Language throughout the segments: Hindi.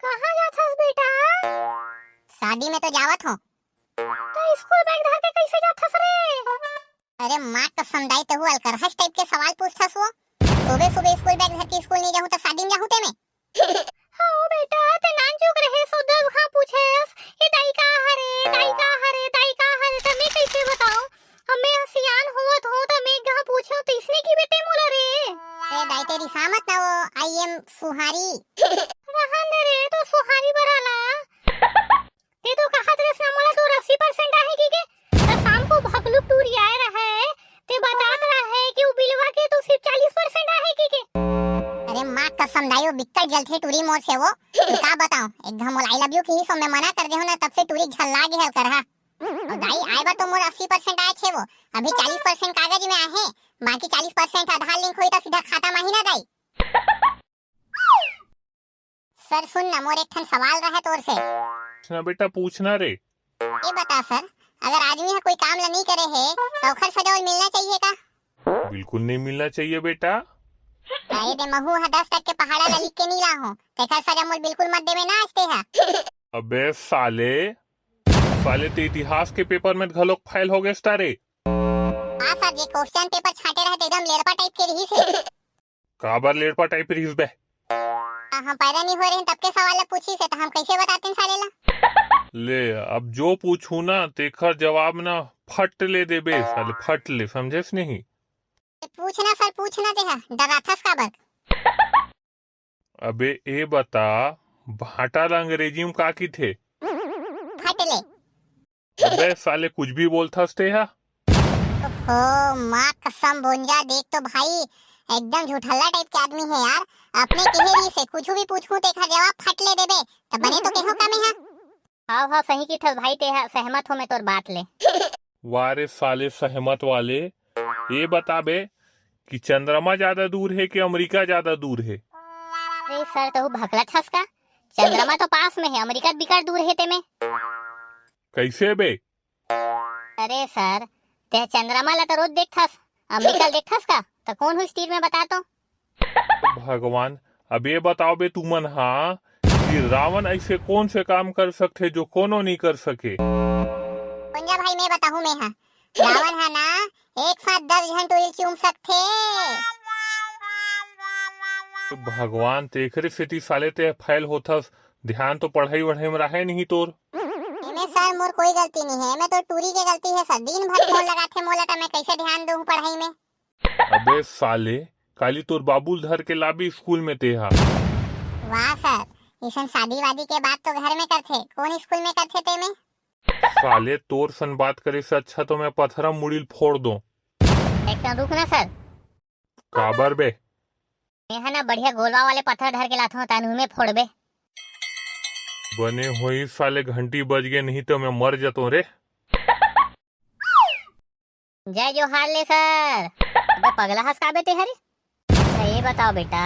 कहाँ जात हस बेटा? शादी में तो जावत हो। तो स्कूल बैग धर के कैसे जात हस रे? अरे माँ कसम दाई तो हुआ कर हस टाइप के सवाल पूछथस वो। सुबह सुबह स्कूल बैग धर के स्कूल नहीं जाहूँ तो शादी में जाहूँ ते में। हाँ बेटा ते नान चुक रहे सो दस हाँ पूछेस ये दाई का हरे दाई का हरे दाई का हरे तो मैं कैसे बताऊं? अब मैं सियान होवत हो तो मैं कहाँ पूछो तो इसने की बेटे मोला रे? अरे दाई तेरी सामत ना वो आई एम सुहारी। रहन दे रे तो सुहारी बराला ते तो कहा रे मोला तो 80% आहे की के तो शाम को भगलुक टूर आए रहा है ते बतात रहा है कि वो बिलवा के तो सिर्फ 40% आहे की के। अरे माँ कसम दाई वो बिक्कट जलथे टूरी मोर से वो। तो का बताऊं एकदम वो आई लव यू की सो मैं मना कर दे हो ना तब से टूरी झल्ला गया कर हा। और दाई आए बा तो मोर 80% आए छे वो। अभी 40% कागज में आहे बाकी 40% आधार लिंक हुई तो सीधा खाता में ही ना दाई। सर सुन ना मोर एक ठन सवाल रहा तोर से। पूछना बेटा पूछना रे। ये बता सर अगर आदमी है कोई काम ला नहीं करे है तो ओखर सजा और मिलना चाहिए का? बिल्कुल नहीं मिलना चाहिए बेटा। काहे दे महू हा 10 के पहाड़ा ला लिख के नहीं लाहूं तेखर सजा मोर बिल्कुल मत देवे ना आजते हा। अबे साले साले ते इतिहास के पेपर में घलोक फाइल हो गए तारे। हां सर जे क्वेश्चन पेपर छाटे रहे एकदम लेड़पा टाइप के रही से। काबर लेड़पा टाइप रहीस बे। हम पैदा नहीं हो रहे हैं तब के सवाल पूछी से तो हम कैसे बताते हैं साले ला? ले अब जो पूछू ना तेखर जवाब ना फट ले दे बे साले फट ले समझेस नहीं। पूछना सर पूछना दे हा डराथस काबर? अबे ए बता भाटा ला अंग्रेजी में का की थे? फट ले। अबे साले कुछ भी बोलथस ते हा। ओहो माँ कसम बोंजा देख तो भाई एकदम झूठल्ला टाइप के आदमी है यार। अपने केहरी से कुछ भी पूछूं तेखर जवाब फट ले देबे तो बने तो केहो का में हा। हाँ हाँ सही की थस भाई ते सहमत हो मैं तोर बात ले। वारे साले सहमत वाले ये बताबे कि चंद्रमा ज्यादा दूर है कि अमेरिका ज्यादा दूर है? अरे सर तो भगला छस का चंद्रमा तो पास में है अमेरिका बिकट दूर है ते में। कैसे बे? अरे सर ते चंद्रमा ला तो रोज देखथस अमेरिका देखथस का तो कौन हुई स्टील में बता तो? भगवान अब ये बताओ बे तुमन हाँ कि रावण ऐसे कौन से काम कर सकते जो कोनो नहीं कर सके? बोंजा भाई मैं बताहूं मैं हा रावण है ना एक साथ 10 जन टोली चूम सकते। भगवान तेखरे सेती साले ते फैल होथस ध्यान तो पढ़ाई वढ़ाई में रहे नहीं तोर। इमे सर मोर कोई गलती नहीं है मैं तो टूरी के गलती है सर दिन भर फोन लगाथे मोला तो मैं कैसे ध्यान दूं पढ़ाई में। अबे साले काली तोर बाबूल धर के लाबी स्कूल में ते हा। वाह सर इसन शादी वादी के बाद तो घर में करथे कौन स्कूल में करथे ते में? साले तोर सन बात करे से अच्छा तो मैं पत्थरम मुड़ील फोड़ दूं। एक रुक ना सर काबर बे? मैं है ना बढ़िया गोलवा वाले पत्थर धर के लाता हूँ तानू में फोड़बे। बने हुई साले घंटी बज गए नहीं तो मैं मर जाता रे। जय जोहार ले सर। अबे पगला हंस काबे ते हरे? अच्छा ये बताओ बेटा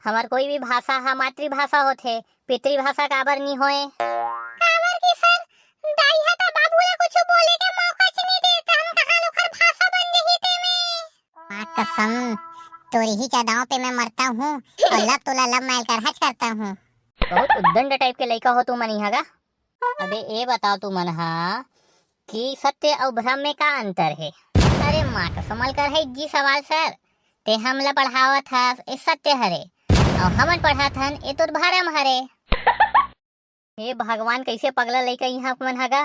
हमार कोई भी भाषा हा मातृभाषा होथे पितृभाषा काबर नहीं होए? काबर की सर दाई हा तो बाबू ला कुछ बोले के मौका च नहीं देता हम कहां लोकर भाषा बन जही ते में। मां कसम तोरी ही चादाओं पे मैं मरता हूँ और लब तोला लब मैल कर हज करता हूँ। बहुत उद्दंड टाइप के लड़का हो तू मन यहाँ का। अबे ये बताओ तू मन हा कि सत्य और भ्रम में का अंतर है? अरे माँ का समल कर है जी सवाल सर ते हमला पढ़ावत था ये सत्य हरे और हमन पढ़ात हन ये तो भरम हरे। हे भगवान कैसे पगला लइका यहाँ मन हगा।